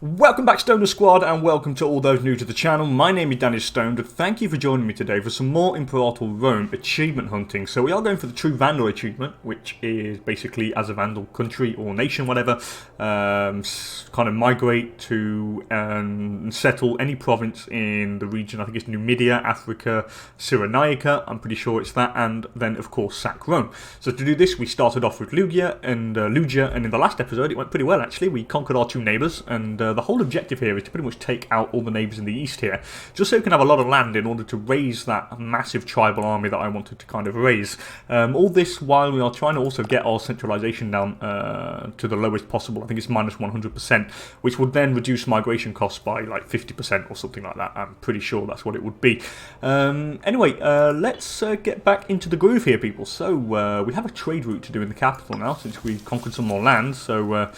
Welcome back, Stoner Squad, and welcome to all those new to the channel. My name is DanIsStoned, and thank you for joining me today for some more Imperator Rome achievement hunting. So we are going for the true Vandal achievement, which is basically as a Vandal country or nation, whatever, kind of migrate to settle any province in the region. I think it's Numidia, Africa, Cyrenaica, I'm pretty sure it's that, and then of course sack Rome. So to do this, we started off with Lugia, and in the last episode it went pretty well actually. We conquered our two neighbours, and the whole objective here is to pretty much take out all the neighbours in the east here, just so we can have a lot of land in order to raise that massive tribal army that I wanted to kind of raise. All this while we are trying to also get our centralisation down to the lowest possible. I think it's minus 100%, which would then reduce migration costs by like 50% or something like that. I'm pretty sure that's what it would be. Anyway, let's get back into the groove here, people. So we have a trade route to do in the capital now, since we've conquered some more land. So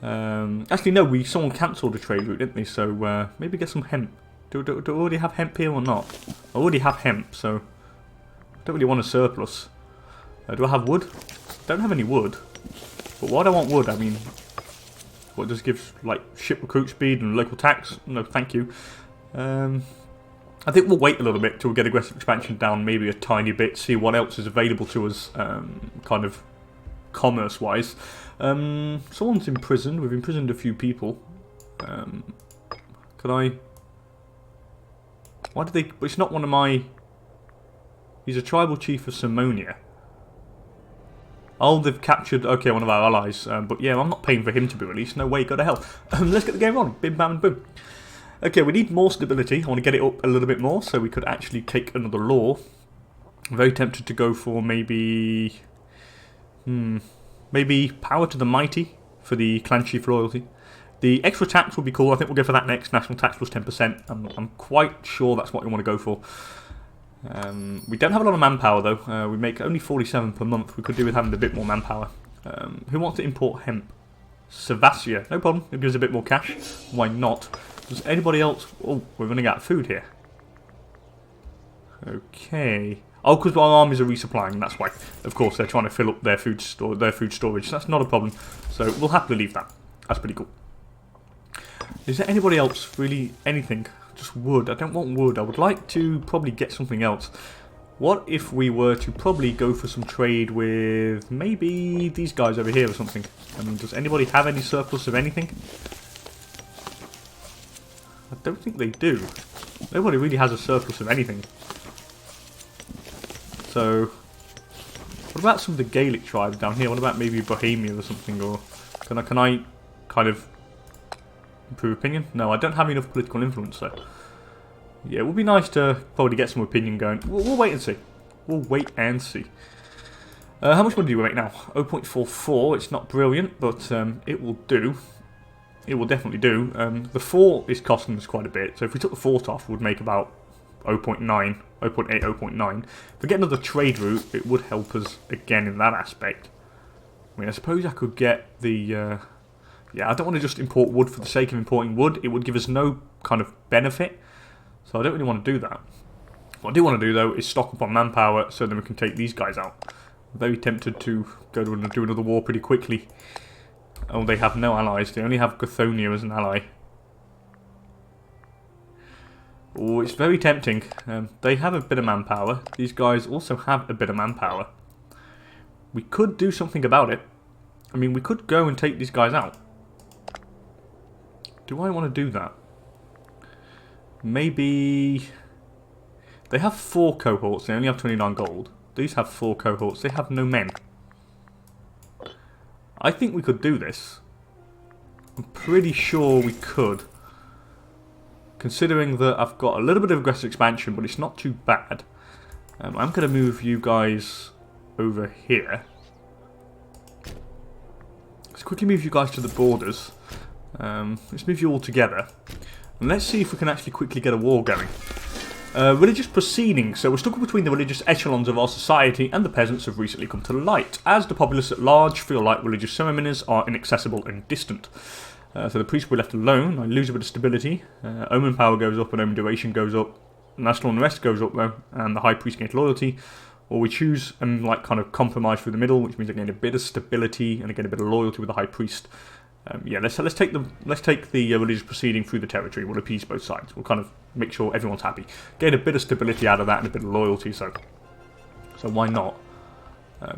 actually no, someone cancelled a trade route, didn't they? So maybe get some hemp. Do I already have hemp here or not? I already have hemp, so I don't really want a surplus. Do I have wood? Don't have any wood. But why do I want wood? I mean, what does give like ship recruit speed and local tax? No, thank you. I think we'll wait a little bit till we get aggressive expansion down, maybe a tiny bit, see what else is available to us, kind of commerce-wise. Someone's imprisoned. We've imprisoned a few people. Could I? Why did they? It's not one of my. He's a tribal chief of Simonia. Oh, they've captured. Okay, one of our allies. But yeah, I'm not paying for him to be released. No way. Go to hell. Let's get the game on. Bim bam and boom. Okay, we need more stability. I want to get it up a little bit more so we could actually take another law. I'm very tempted to go for maybe. Maybe power to the mighty for the clan chief loyalty. The extra tax would be cool. I think we'll go for that next. National tax plus 10%. I'm quite sure that's what we want to go for. We don't have a lot of manpower though. We make only 47 per month. We could do with having a bit more manpower. Who wants to import hemp? Savassia. No problem. It gives a bit more cash. Why not? Does anybody else? Oh, we're running out of food here. Okay. Oh, because our armies are resupplying, that's why. Of course, they're trying to fill up their food storage. So that's not a problem. So we'll happily leave that. That's pretty cool. Is there anybody else? Really, anything? Just wood. I don't want wood. I would like to probably get something else. What if we were to probably go for some trade with maybe these guys over here or something? I mean, does anybody have any surplus of anything? I don't think they do. Nobody really has a surplus of anything. So, what about some of the Gaelic tribes down here? What about maybe Bohemia or something? Or can I kind of improve opinion? No, I don't have enough political influence though. Yeah, it would be nice to probably get some opinion going. We'll wait and see. We'll wait and see. How much money do we make now? 0.44. It's not brilliant, but it will do. It will definitely do. The fort is costing us quite a bit. So if we took the fort off, we would make about 0.9, 0.8, 0.9. If we get another trade route, it would help us again in that aspect. I mean, I suppose I could get the... yeah, I don't want to just import wood for the sake of importing wood. It would give us no kind of benefit. So I don't really want to do that. What I do want to do, though, is stock up on manpower so then we can take these guys out. I'm very tempted to go to do another war pretty quickly. Oh, they have no allies. They only have Gothonia as an ally. Oh, it's very tempting. They have a bit of manpower. These guys also have a bit of manpower. We could do something about it. I mean, we could go and take these guys out. Do I want to do that? Maybe... They have 4 cohorts. They only have 29 gold. These have 4 cohorts. They have no men. I think we could do this. I'm pretty sure we could. Considering that I've got a little bit of aggressive expansion, but it's not too bad. I'm going to move you guys over here. Let's quickly move you guys to the borders. Let's move you all together. And let's see if we can actually quickly get a war going. Religious proceedings. So we're stuck between the religious echelons of our society, and the peasants have recently come to light, as the populace at large feel like religious ceremonies are inaccessible and distant. So the priests were left alone. I lose a bit of stability. Omen power goes up and omen duration goes up. National unrest goes up though, and the high priest gains loyalty. Or we choose and like kind of compromise through the middle, which means I gain a bit of stability and I gain a bit of loyalty with the high priest. Yeah, let's take the religious proceeding through the territory. We'll appease both sides. We'll kind of make sure everyone's happy. Gain a bit of stability out of that and a bit of loyalty. So why not?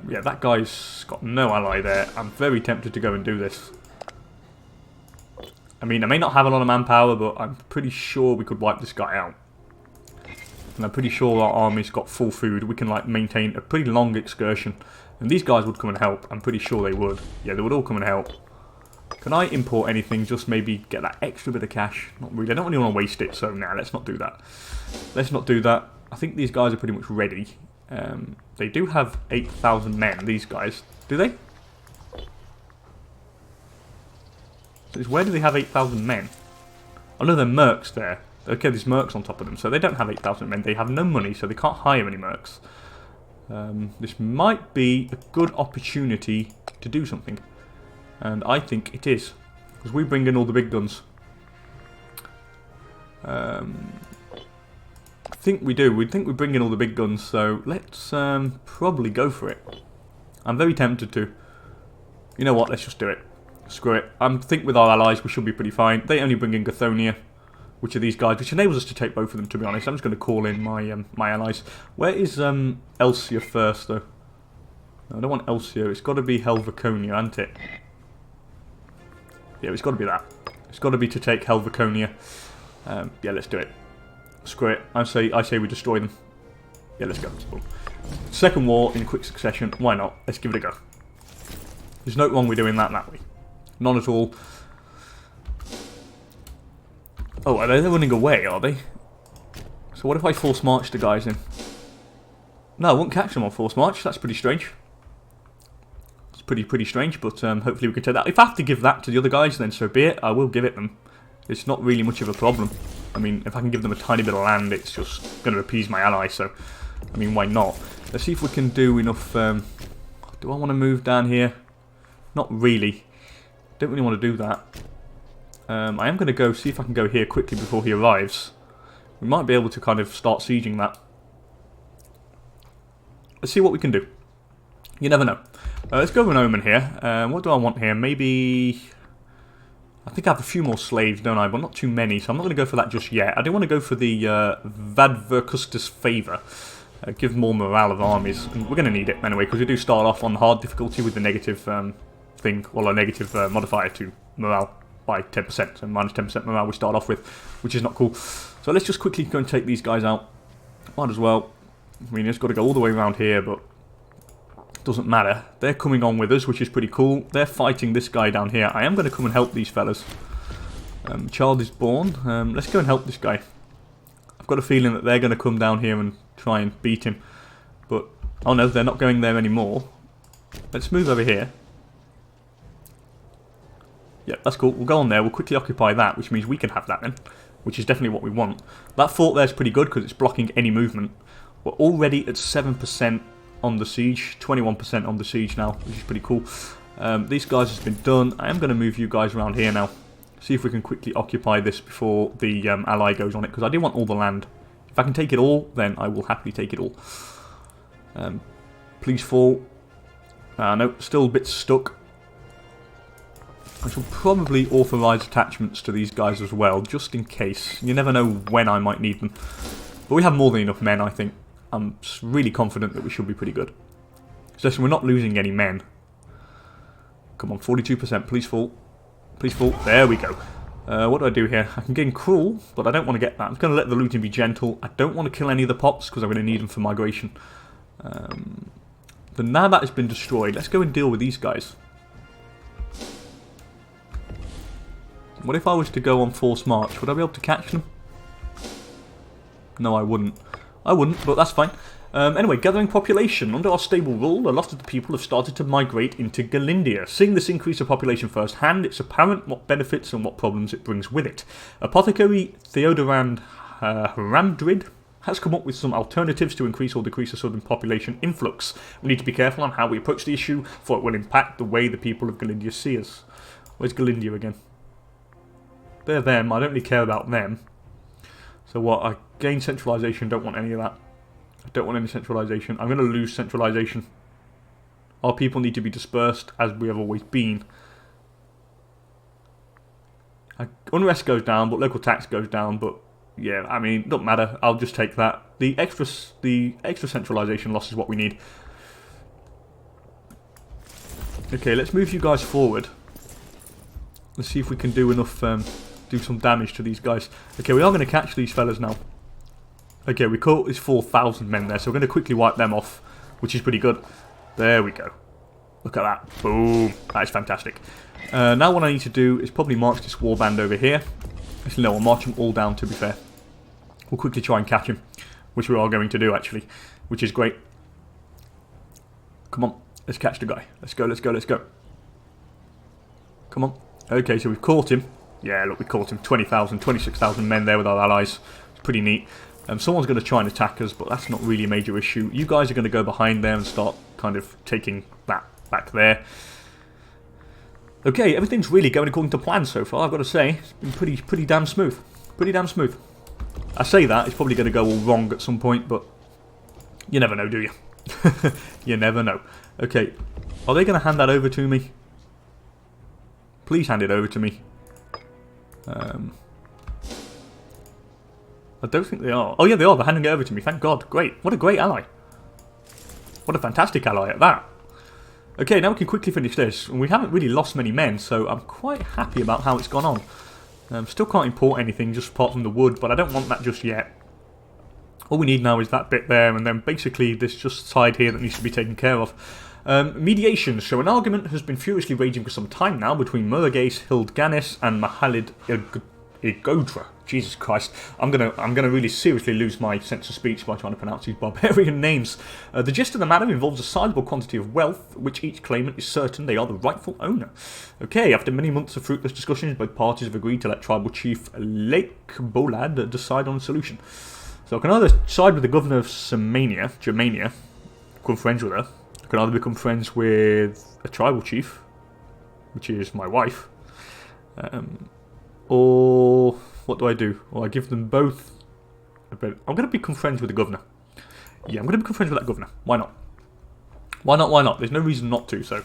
Yeah, that guy's got no ally there. I'm very tempted to go and do this. I mean, I may not have a lot of manpower, but I'm pretty sure we could wipe this guy out. And I'm pretty sure our army's got full food. We can like maintain a pretty long excursion. And these guys would come and help. I'm pretty sure they would. Yeah, they would all come and help. Can I import anything? Just maybe get that extra bit of cash? Not really. I don't really want to waste it, so nah, let's not do that. Let's not do that. I think these guys are pretty much ready. They do have 8,000 men, these guys. Do they? So where do they have 8,000 men? I know they're mercs there. Okay, there's mercs on top of them, so they don't have 8,000 men. They have no money, so they can't hire any mercs. This might be a good opportunity to do something. And I think it is. Because we bring in all the big guns. I think we do. We think we bring in all the big guns, so let's probably go for it. I'm very tempted to. You know what, let's just do it. Screw it. I think with our allies we should be pretty fine. They only bring in Gothonia, which are these guys, which enables us to take both of them, to be honest. I'm just going to call in my my allies. Where is Elsia first, though? No, I don't want Elsia. It's got to be Helveconia, hasn't it? Yeah, it's got to be that. It's got to be to take Helveconia. Yeah, let's do it. Screw it. I say we destroy them. Yeah, let's go. Second war in quick succession. Why not? Let's give it a go. There's no wrong with doing that way. None at all. Oh, are they running away, are they? So what if I force march the guys in? No, I won't catch them on force march. That's pretty strange. It's pretty strange, but hopefully we can take that. If I have to give that to the other guys, then so be it. I will give it them. It's not really much of a problem. I mean, if I can give them a tiny bit of land, it's just going to appease my ally, so, I mean, why not? Let's see if we can do enough, do I want to move down here? Not really. Don't really want to do that. I am going to go see if I can go here quickly before he arrives. We might be able to kind of start sieging that. Let's see what we can do. You never know. Let's go with an omen here. What do I want here? Maybe... I think I have a few more slaves, don't I? But not too many, so I'm not going to go for that just yet. I do want to go for the Vadverkustus Favour. Give more morale of armies. And we're going to need it anyway, because we do start off on hard difficulty with the negative thing, well, a negative modifier to morale by 10%. So minus 10% morale we start off with, which is not cool. So let's just quickly go and take these guys out. Might as well. I mean, it's got to go all the way around here, but doesn't matter. They're coming on with us, which is pretty cool. They're fighting this guy down here. I am going to come and help these fellas. Child is born. Let's go and help this guy. I've got a feeling that they're going to come down here and try and beat him. But, oh no, they're not going there anymore. Let's move over here. Yeah, that's cool. We'll go on there. We'll quickly occupy that, which means we can have that then. Which is definitely what we want. That fort there's pretty good because it's blocking any movement. We're already at 7% on the siege. 21% on the siege now, which is pretty cool. These guys has been done. I am going to move you guys around here now. See if we can quickly occupy this before the ally goes on it. Because I do want all the land. If I can take it all, then I will happily take it all. Please fall. No, still a bit stuck. I shall probably authorise attachments to these guys as well, just in case. You never know when I might need them. But we have more than enough men, I think. I'm really confident that we should be pretty good. Especially we're not losing any men. Come on, 42%. Please fall. Please fall. There we go. What do I do here? I can gain cruel, but I don't want to get that. I'm going to let the looting be gentle. I don't want to kill any of the pops because I'm going to need them for migration. But now that has been destroyed, let's go and deal with these guys. What if I was to go on force march? Would I be able to catch them? No, I wouldn't. I wouldn't, but that's fine. Anyway, gathering population. Under our stable rule, a lot of the people have started to migrate into Galindia. Seeing this increase of population firsthand, it's apparent what benefits and what problems it brings with it. Apothecary Theodorand Haramdrid has come up with some alternatives to increase or decrease the southern population influx. We need to be careful on how we approach the issue, for it will impact the way the people of Galindia see us. Where's Galindia again? They're them. I don't really care about them. So what? I gain centralisation. Don't want any of that. I don't want any centralisation. I'm going to lose centralisation. Our people need to be dispersed as we have always been. Unrest goes down, but local tax goes down, but yeah, I mean, doesn't matter. I'll just take that. The extra centralization loss is what we need. Okay, let's move you guys forward. Let's see if we can do enough, do some damage to these guys. Okay, we are going to catch these fellas now. Okay, we caught his 4,000 men there, so we're going to quickly wipe them off, which is pretty good. There we go. Look at that. Boom. That is fantastic. Now what I need to do is probably march this warband over here. Actually, no, I'll march them all down, to be fair. We'll quickly try and catch him, which we are going to do, actually, which is great. Come on, let's catch the guy. Let's go, let's go, let's go. Come on. Okay, so we've caught him. Yeah, look, we caught him. 20,000, 26,000 men there with our allies. It's pretty neat. Someone's going to try and attack us, but that's not really a major issue. You guys are going to go behind there and start kind of taking that back there. Okay, everything's really going according to plan so far, I've got to say. It's been pretty damn smooth. Pretty damn smooth. I say that, it's probably going to go all wrong at some point, but you never know, do you? You never know. Okay, are they going to hand that over to me? Please hand it over to me. I don't think they are. Oh yeah, they are. They're handing it over to me. Thank God. Great. What a great ally. What a fantastic ally at that. Okay, now we can quickly finish this. We haven't really lost many men, so I'm quite happy about how it's gone on. Still can't import anything just apart from the wood, but I don't want that just yet. All we need now is that bit there, and then basically this just side here that needs to be taken care of. Mediation. So an argument has been furiously raging for some time now between Muragace, Hildganis, and Mahalid Igodra. Jesus Christ, I'm gonna really seriously lose my sense of speech by trying to pronounce these barbarian names. The gist of the matter involves a sizable quantity of wealth, which each claimant is certain they are the rightful owner. Okay, after many months of fruitless discussions, both parties have agreed to let tribal chief Lake Bolad decide on a solution. So I can either side with the governor of Germania, become friends with her. I can either become friends with a tribal chief, which is my wife, or what do I do? Well, I give them both a bit. I'm going to become friends with the governor. Yeah, I'm going to become friends with that governor. Why not? Why not? Why not? There's no reason not to, so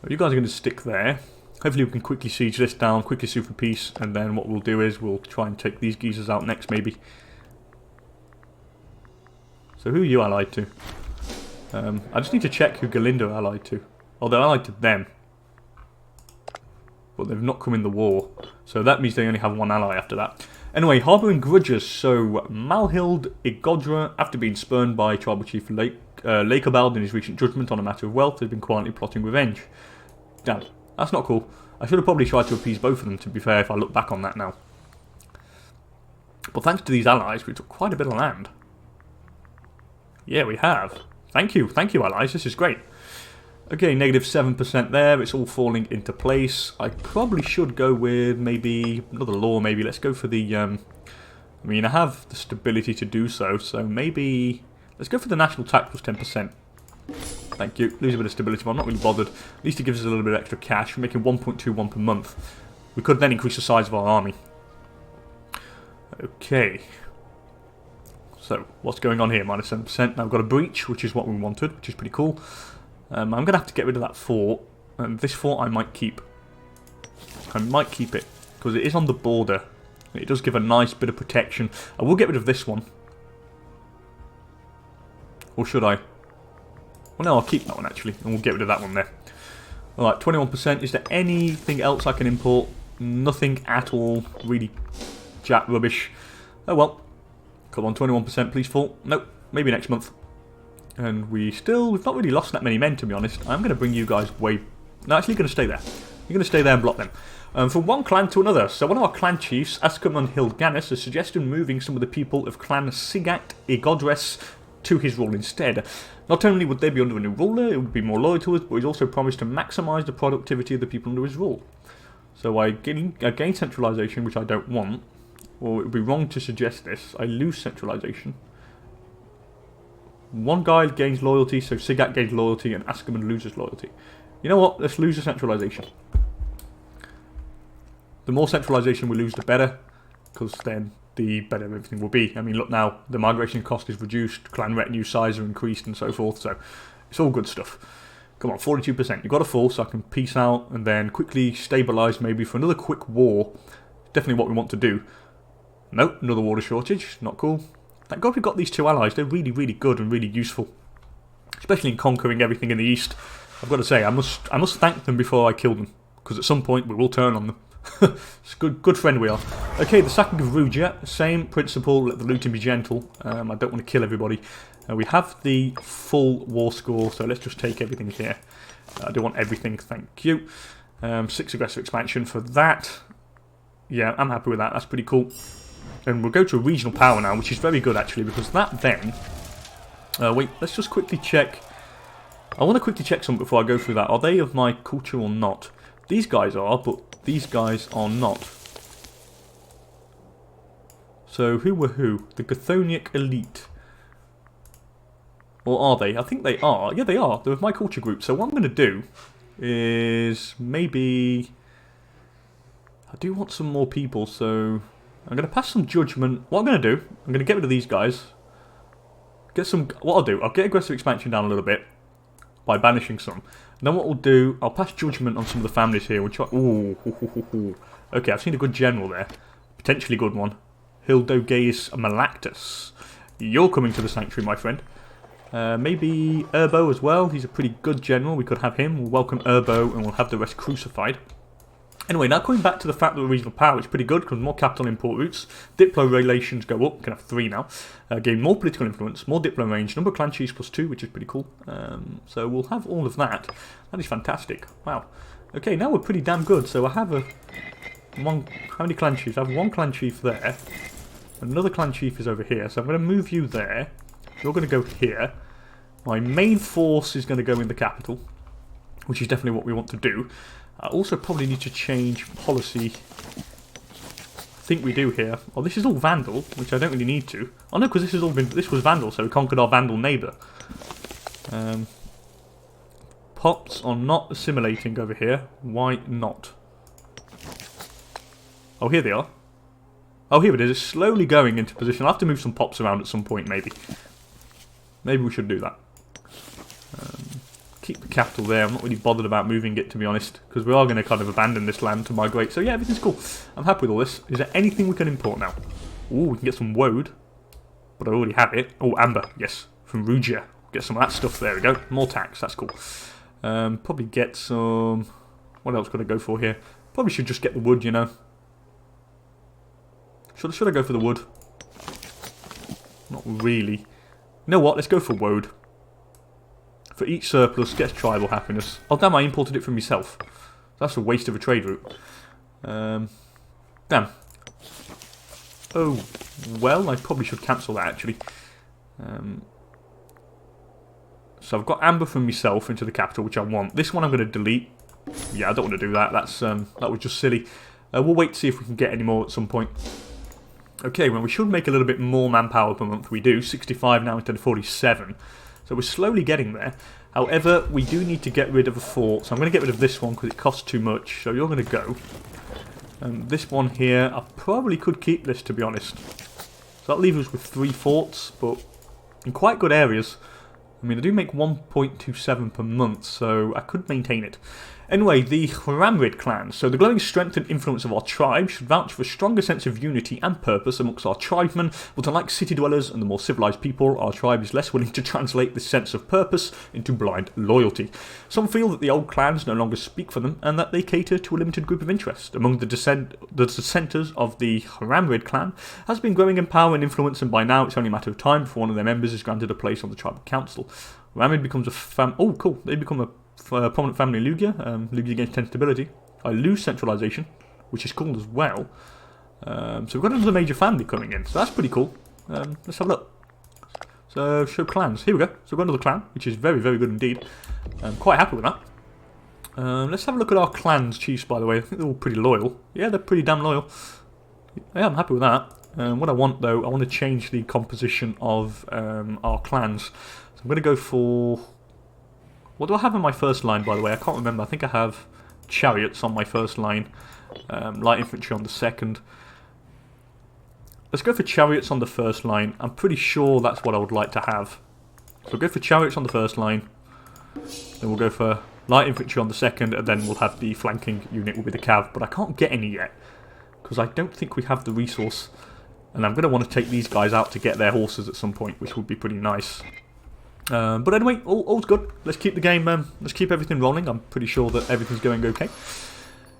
you guys are going to stick there. Hopefully we can quickly siege this down, quickly sue for peace, and then what we'll do is we'll try and take these geezers out next, maybe. So who are you allied to? I just need to check who Galindo are allied to. Oh, they're allied to them. But they've not come in the war. So that means they only have one ally after that. Anyway, harbouring grudges. So Malhild Igodra, after being spurned by tribal chief Lakerbald in his recent judgment on a matter of wealth, has been quietly plotting revenge. Damn, that's not cool. I should have probably tried to appease both of them, to be fair, if I look back on that now. But thanks to these allies, we took quite a bit of land. Yeah, we have. Thank you, allies, this is great. Okay, negative 7% there, it's all falling into place. I probably should go with maybe another law, maybe. Let's go for the, I mean, I have the stability to do so, so maybe, let's go for the national tax plus 10%. Thank you, lose a bit of stability, but I'm not really bothered. At least it gives us a little bit of extra cash. We're making 1.21 per month. We could then increase the size of our army. Okay. So, what's going on here? Minus 7%. Now I've got a breach, which is what we wanted, which is pretty cool. I'm going to have to get rid of that fort. And this fort I might keep. I might keep it, because it is on the border. It does give a nice bit of protection. I will get rid of this one. Or should I? Well, no, I'll keep that one, actually. And we'll get rid of that one there. Alright, 21%. Is there anything else I can import? Nothing at all. Really jack rubbish. Oh well. Come on, 21%, please, fort. Nope, maybe next month. And we've not really lost that many men, to be honest. I'm going to bring you guys way... No, actually, you're going to stay there. You're going to stay there and block them. From one clan to another. So one of our clan chiefs, Ascomon Hildganis, has suggested moving some of the people of clan Sigat Igodres to his rule instead. Not only would they be under a new ruler, it would be more loyal to us, but he's also promised to maximise the productivity of the people under his rule. So I gain centralisation, which I don't want. Well, it would be wrong to suggest this. I lose centralisation. One guy gains loyalty, so Sigat gains loyalty, and Ascomon loses loyalty. You know what? Let's lose the centralisation. The more centralisation we lose, the better, because then the better everything will be. I mean, look now, the migration cost is reduced, clan retinue size are increased, and so forth, so it's all good stuff. Come on, 42%. You've got to fall so I can peace out and then quickly stabilise maybe for another quick war. Definitely what we want to do. Nope, another water shortage. Not cool. Thank God we've got these two allies. They're really, really good and really useful. Especially in conquering everything in the east. I've got to say, I must thank them before I kill them. Because at some point we will turn on them. It's a good friend we are. Okay, the sacking of Rugia. Same principle, let the looting be gentle. I don't want to kill everybody. We have the full war score, so let's just take everything here. I do want everything, thank you. 6 aggressive expansion for that. Yeah, I'm happy with that, that's pretty cool. And we'll go to a regional power now, which is very good actually, because that then... wait, let's just quickly check. I want to quickly check something before I go through that. Are they of my culture or not? These guys are, but these guys are not. So who were who? The Chthonic elite. Or are they? I think they are. Yeah, they are. They're of my culture group. So what I'm going to do is maybe... I do want some more people, so I'm going to pass some judgment. What I'm going to do, I'm going to get rid of these guys. Get some... What I'll do, I'll get aggressive expansion down a little bit by banishing some. And then what we'll do, I'll pass judgment on some of the families here. Which are, ooh. Okay, I've seen a good general there. Potentially good one. Hildogaeus Malactus. You're coming to the sanctuary, my friend. Maybe Urbo as well. He's a pretty good general. We could have him. We'll welcome Urbo and we'll have the rest crucified. Anyway, now coming back to the fact that the regional power is pretty good because more capital import routes. Diplo relations go up. We can have 3 now. Gain more political influence, more diplo range, number of clan chiefs +2, which is pretty cool. So we'll have all of that. That is fantastic. Wow. Okay, now we're pretty damn good. So I have how many clan chiefs? I have 1 clan chief there. Another clan chief is over here. So I'm going to move you there. You're going to go here. My main force is going to go in the capital, which is definitely what we want to do. I also probably need to change policy. I think we do here. Oh, this is all Vandal, which I don't really need to. Oh no, because this was Vandal, so we conquered our Vandal neighbour. Pops are not assimilating over here. Why not? Oh, here they are. Oh, here it is. It's slowly going into position. I'll have to move some pops around at some point, maybe. Maybe we should do that. Keep the capital there. I'm not really bothered about moving it, to be honest, because we are going to kind of abandon this land to migrate. So yeah, everything's cool. I'm happy with all this. Is there anything we can import now? Ooh, we can get some woad, but I already have it. Oh, amber, yes, from Rugia. Get some of that stuff. There we go. More tax. That's cool. Probably get some... What else could I go for here? Probably should just get the wood, you know. Should I go for the wood? Not really. You know what? Let's go for woad. For each surplus, gets tribal happiness. Oh damn, I imported it from myself. That's a waste of a trade route. Damn. Oh, well, I probably should cancel that actually. So I've got amber from myself into the capital, which I want. This one I'm going to delete. Yeah, I don't want to do that. That was just silly. We'll wait to see if we can get any more at some point. Okay, well, we should make a little bit more manpower per month. We do. 65 now instead of 47. So we're slowly getting there. However, we do need to get rid of a fort. So I'm going to get rid of this one because it costs too much. So you're going to go. This one here, I probably could keep this, to be honest. So that'll leave us with 3 forts, but in quite good areas. I mean, I do make 1.27 per month, so I could maintain it. Anyway, the Ramrid clan. So the growing strength and influence of our tribe should vouch for a stronger sense of unity and purpose amongst our tribesmen, but unlike city dwellers and the more civilized people, our tribe is less willing to translate this sense of purpose into blind loyalty. Some feel that the old clans no longer speak for them, and that they cater to a limited group of interest. Among the dissenters of the Ramrid clan has been growing in power and influence, and by now it's only a matter of time before one of their members is granted a place on the tribal council. Ramrid becomes a oh, cool. They become a prominent family in Lugia. Lugia gains 10 stability. I lose centralization, which is cool as well. So we've got another major family coming in, so that's pretty cool. Let's have a look. So, show clans. Here we go. So we've got another clan, which is very, very good indeed. I'm quite happy with that. Let's have a look at our clans chiefs, by the way. I think they're all pretty loyal. Yeah, they're pretty damn loyal. Yeah, I'm happy with that. What I want, though, I want to change the composition of our clans. So I'm going to go for... What do I have on my first line, by the way? I can't remember. I think I have chariots on my first line. Light infantry on the second. Let's go for chariots on the first line. I'm pretty sure that's what I would like to have. So go for chariots on the first line. Then we'll go for light infantry on the second, and then we'll have the flanking unit will be the cav. But I can't get any yet, because I don't think we have the resource. And I'm going to want to take these guys out to get their horses at some point, which would be pretty nice. But anyway, all's good. Let's keep the game, let's keep everything rolling. I'm pretty sure that everything's going okay.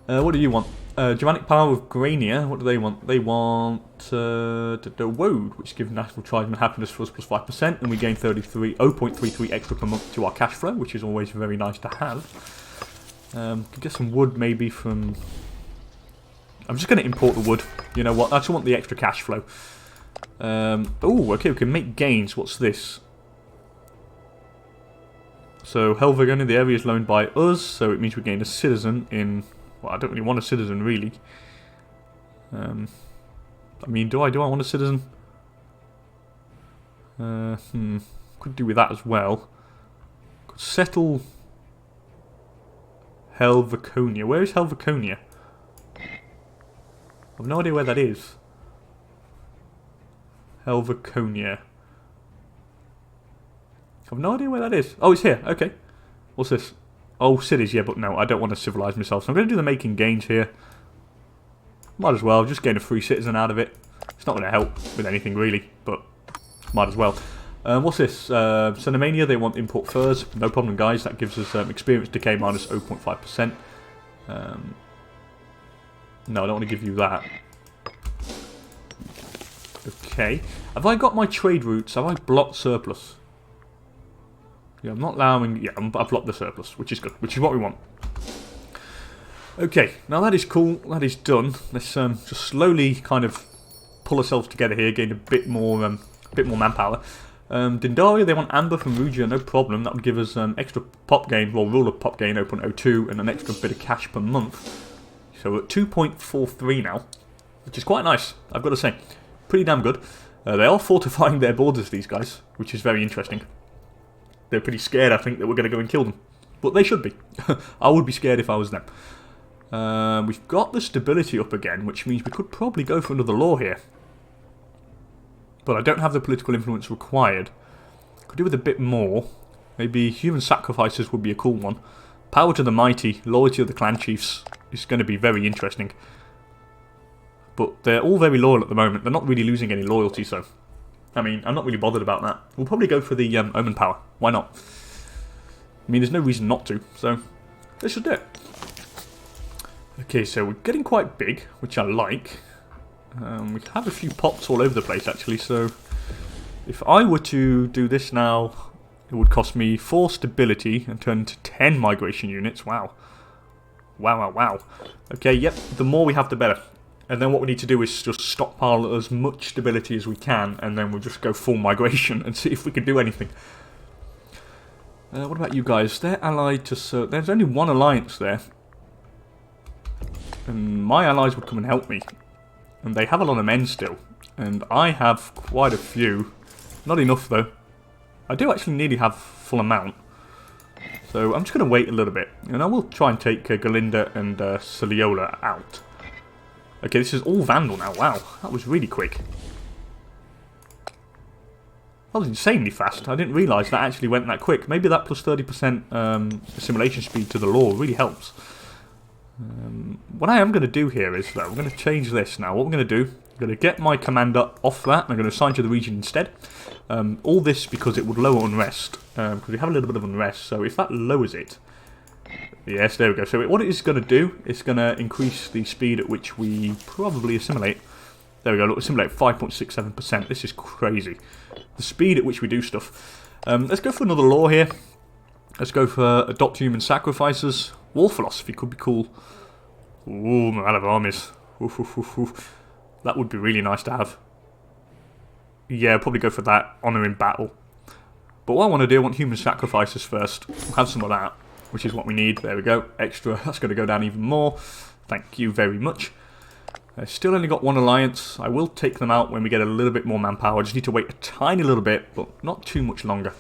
What do you want? Germanic power of Grania. What do they want? They want the Woad, which gives national tribesmen happiness for us plus 5%, and we gain 0.33 extra per month to our cash flow, which is always very nice to have. Could get some wood maybe from... I'm just going to import the wood. You know what? I just want the extra cash flow. Oh, okay, we can make gains. What's this? So, Helvergona, the area is loaned by us, so it means we gain a citizen in... Well, I don't really want a citizen, really. I mean, do I want a citizen? Could do with that as well. Could settle... Helverconia. Where is Helverconia? I've no idea where that is. Helverconia. I've no idea where that is. Oh, it's here. Okay. What's this? Oh, cities. Yeah, but no, I don't want to civilise myself. So I'm going to do the making gains here. Might as well. Just gain a free citizen out of it. It's not going to help with anything, really, but might as well. What's this? Cyrenaica, they want import furs. No problem, guys. That gives us experience decay minus 0.5%. No, I don't want to give you that. Okay. Have I got my trade routes? Have I blocked surplus? Yeah, I'm not allowing... Yeah, I've blocked the surplus, which is good. Which is what we want. Okay, now that is cool. That is done. Let's just slowly kind of pull ourselves together here, gain a bit more manpower. Dindaria, they want amber from Rugia, no problem. That would give us extra pop gain, well, ruler pop gain 0.02, and an extra bit of cash per month. So we're at 2.43 now, which is quite nice, I've got to say. Pretty damn good. They are fortifying their borders, these guys, which is very interesting. They're pretty scared, I think, that we're going to go and kill them. But they should be. I would be scared if I was them. We've got the stability up again, which means we could probably go for another law here. But I don't have the political influence required. Could do with a bit more. Maybe human sacrifices would be a cool one. Power to the mighty, loyalty of the clan chiefs is going to be very interesting. But they're all very loyal at the moment. They're not really losing any loyalty, so... I mean, I'm not really bothered about that. We'll probably go for the Omen power. Why not? I mean, there's no reason not to, so let's just do it. Okay, so we're getting quite big, which I like. We have a few pops all over the place, actually, so if I were to do this now, it would cost me 4 stability and turn into 10 migration units. Wow. Wow, wow, wow. Okay, yep, the more we have, the better. And then what we need to do is just stockpile as much stability as we can, and then we'll just go full migration and see if we can do anything. What about you guys? They're allied to... there's only one alliance there. And my allies would come and help me. And they have a lot of men still. And I have quite a few. Not enough, though. I do actually nearly have full amount. So I'm just going to wait a little bit. And I will try and take Galinda and Celiola out. Okay, this is all Vandal now. Wow, that was really quick. That was insanely fast. I didn't realise that actually went that quick. Maybe that plus 30% assimilation speed to the law really helps. What I am going to do here is, though, I'm going to change this now. What we're going to do, I'm going to get my commander off that, and I'm going to assign to the region instead. All this because it would lower unrest, because we have a little bit of unrest, so if that lowers it... Yes, there we go. So what it is going to do, it's going to increase the speed at which we probably assimilate. There we go, look, assimilate 5.67%. This is crazy. The speed at which we do stuff. Let's go for another law here. Let's go for adopt human sacrifices. War philosophy could be cool. Ooh, man of armies. Oof, oof, oof, oof. That would be really nice to have. Yeah, probably go for that. Honour in battle. But what I want to do, I want human sacrifices first. We'll have some of that, which is what we need. There we go. Extra. That's going to go down even more. Thank you very much. I still only got one alliance. I will take them out when we get a little bit more manpower. I just need to wait a tiny little bit, but not too much longer.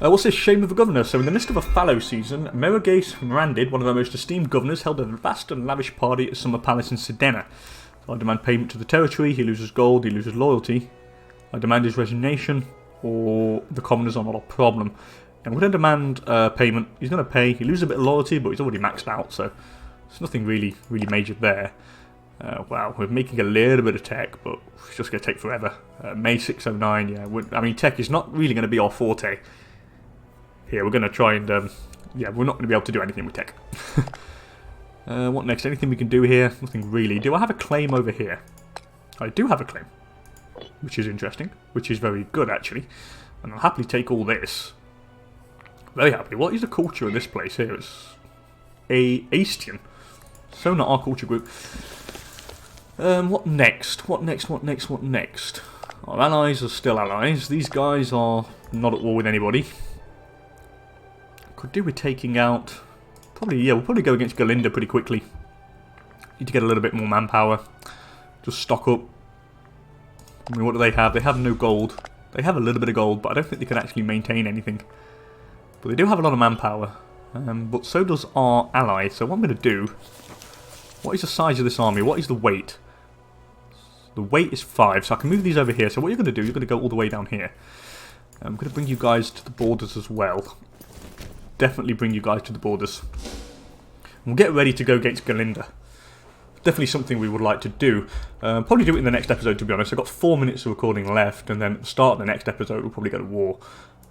What's this? Shame of a governor. So in the midst of a fallow season, Mauretania Mirandid, one of our most esteemed governors, held a vast and lavish party at Summer Palace in Sedena. So I demand payment to the territory. He loses gold. He loses loyalty. I demand his resignation, or the commoners are not a problem. I'm going to demand payment. He's going to pay. He loses a bit of loyalty, but he's already maxed out, so there's nothing really major there. Wow, we're making a little bit of tech, but it's just going to take forever. May 609, yeah. I mean, tech is not really going to be our forte. Here, we're going to try and... yeah, we're not going to be able to do anything with tech. What next? Anything we can do here? Nothing really. Do I have a claim over here? I do have a claim, which is interesting, which is very good, actually. And I'll happily take all this. Very happily. What is the culture of this place here? It's Aestian. So not our culture group. What next? What next? What next? What next? Our allies are still allies. These guys are not at war with anybody. Could do with taking out... Probably, yeah, we'll probably go against Galinda pretty quickly. Need to get a little bit more manpower. Just stock up. I mean, what do they have? They have no gold. They have a little bit of gold, but I don't think they can actually maintain anything. But they do have a lot of manpower. But so does our ally. So what I'm going to do... What is the size of this army? What is the weight? The weight is 5, so I can move these over here. So what you're going to do, you're going to go all the way down here. I'm going to bring you guys to the borders as well. Definitely bring you guys to the borders. We'll get ready to go against Galinda. Definitely something we would like to do. Probably do it in the next episode, to be honest. I've got 4 minutes of recording left, and then at the start of the next episode, we'll probably go to war.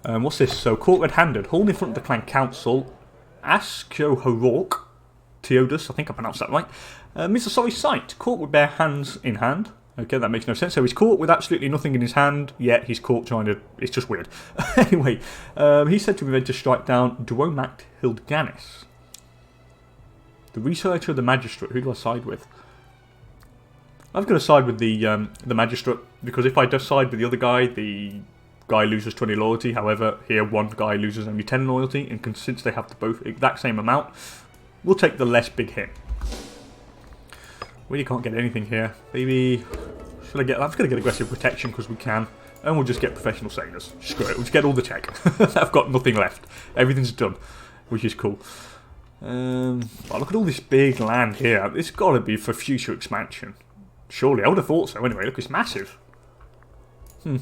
What's this? So, caught red-handed. Hold in front of the clan council. Asco-Harork. Theodus, I think I pronounced that right. It's a sorry sight. Caught with bare hands in hand. Okay, that makes no sense. So he's caught with absolutely nothing in his hand, yet he's caught trying to... It's just weird. Anyway, he's said to be ready to strike down Duomact Hildganis. The researcher of the magistrate. Who do I side with? I'm going to side with the magistrate, because if I just side with the other guy, the guy loses 20 loyalty. However, here one guy loses only 10 loyalty, and since they have the both exact same amount, we'll take the less big hit. Really can't get anything here. Maybe... Should I get... I'm just going to get aggressive protection because we can. And we'll just get professional sailors. Screw it. We'll just get all the tech. I've got nothing left. Everything's done. Which is cool. Oh, look at all this big land here. It's got to be for future expansion. Surely. I would have thought so anyway. Look, it's massive. Oh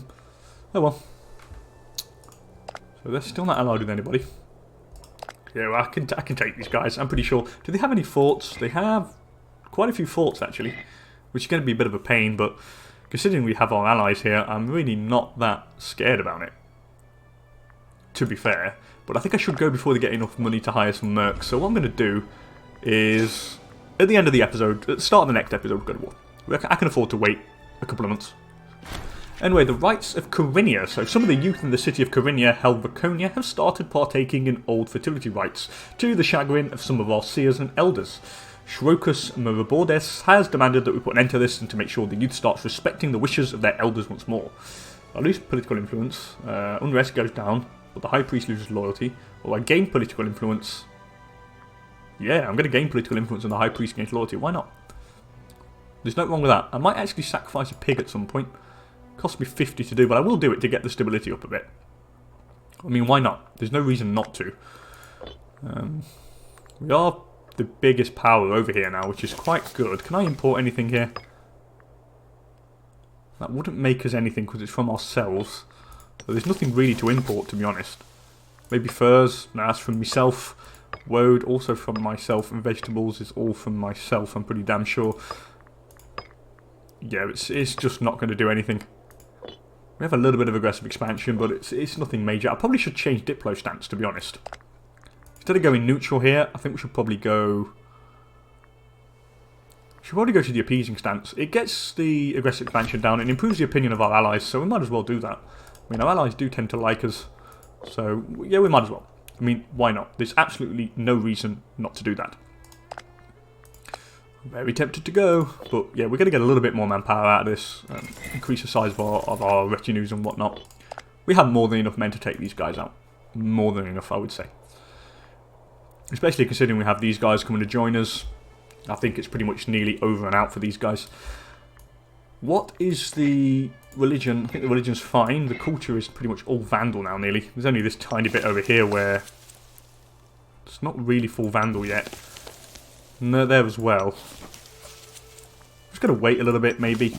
well. So they're still not allied with anybody. Yeah, well, I can take these guys. I'm pretty sure. Do they have any forts? They have quite a few forts, actually. Which is going to be a bit of a pain, but considering we have our allies here, I'm really not that scared about it. To be fair. But I think I should go before they get enough money to hire some mercs. So what I'm going to do is, at the end of the episode, at the start of the next episode, we'll go to war. I can afford to wait a couple of months. Anyway, the rites of Corinia. So some of the youth in the city of Corinia, Helveconia, have started partaking in old fertility rites, to the chagrin of some of our seers and elders. Shrocus Mirabordes has demanded that we put an end to this and to make sure the youth starts respecting the wishes of their elders once more. I lose political influence, unrest goes down, but the High Priest loses loyalty. Or I gain political influence. Yeah, I'm going to gain political influence and the High Priest gains loyalty. Why not? There's nothing wrong with that. I might actually sacrifice a pig at some point. Cost me 50 to do, but I will do it to get the stability up a bit. I mean, why not? There's no reason not to. We are the biggest power over here now, which is quite good. Can I import anything here? That wouldn't make us anything because it's from ourselves. So there's nothing really to import, to be honest. Maybe furs. No, that's from myself. Woad, also from myself. And vegetables is all from myself, I'm pretty damn sure. Yeah, it's just not going to do anything. We have a little bit of aggressive expansion, but it's nothing major. I probably should change Diplo stance, to be honest. Instead of going neutral here, I think we should probably go... We should probably go to the appeasing stance. It gets the aggressive expansion down and improves the opinion of our allies, so we might as well do that. I mean, our allies do tend to like us, so yeah, we might as well. I mean, why not? There's absolutely no reason not to do that. I'm very tempted to go, but yeah, we're going to get a little bit more manpower out of this, increase the size of our retinues and whatnot. We have more than enough men to take these guys out. More than enough, I would say. Especially considering we have these guys coming to join us. I think it's pretty much nearly over and out for these guys. What is the religion? I think the religion's fine. The culture is pretty much all Vandal now, nearly. There's only this tiny bit over here where it's not really full Vandal yet. No, there as well. Just going to wait a little bit, maybe.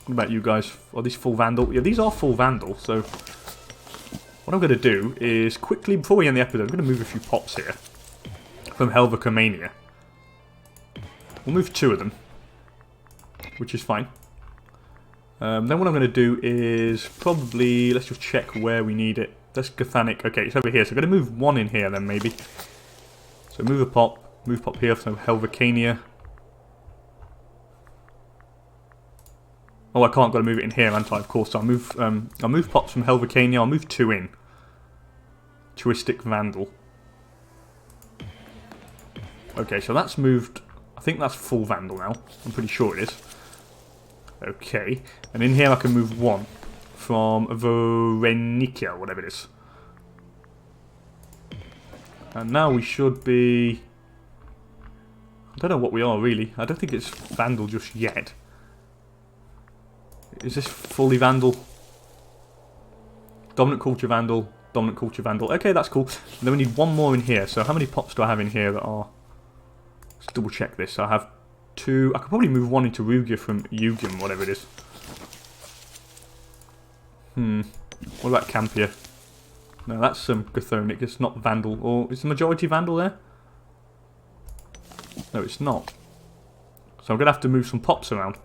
What about you guys? Are these full Vandal? Yeah, these are full Vandal, so... what I'm going to do is quickly, before we end the episode, I'm going to move a few pops here from Helvetica. We'll move 2 of them, which is fine. Then what I'm going to do is probably, let's just check where we need it. That's Gathanic. Okay, it's over here. So I'm going to move 1 in here then maybe. So move a pop here from Helvetica. Oh, I can't. Got to move it in here, aren't I? Of course. So I'll move pops from Helvetica. I'll move 2 in. Tuistic Vandal. Okay, so that's moved. I think that's full Vandal now. I'm pretty sure it is. Okay, and in here I can move 1 from Mauretania, whatever it is. And now we should be... I don't know what we are really. I don't think it's Vandal just yet. Is this fully Vandal? Dominant Culture Vandal, Dominant Culture Vandal. Okay, that's cool. And then we need 1 more in here. So how many pops do I have in here that are... Let's double check this. I have 2... I could probably move 1 into Rugia from Ugin, whatever it is. What about Campia? No, that's some Chthonic. It's not Vandal. Or is the majority Vandal there? No, it's not. So I'm going to have to move some pops around.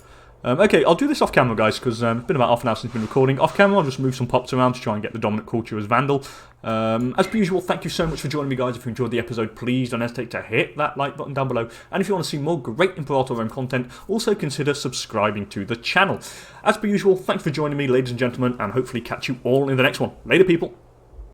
Okay, I'll do this off camera, guys, because it's been about half an hour since I've been recording. Off camera, I'll just move some pops around to try and get the dominant culture as Vandal. As per usual, thank you so much for joining me, guys. If you enjoyed the episode, please don't hesitate to hit that like button down below. And if you want to see more great Imperator Rome content, also consider subscribing to the channel. As per usual, thanks for joining me, ladies and gentlemen, and hopefully catch you all in the next one. Later, people.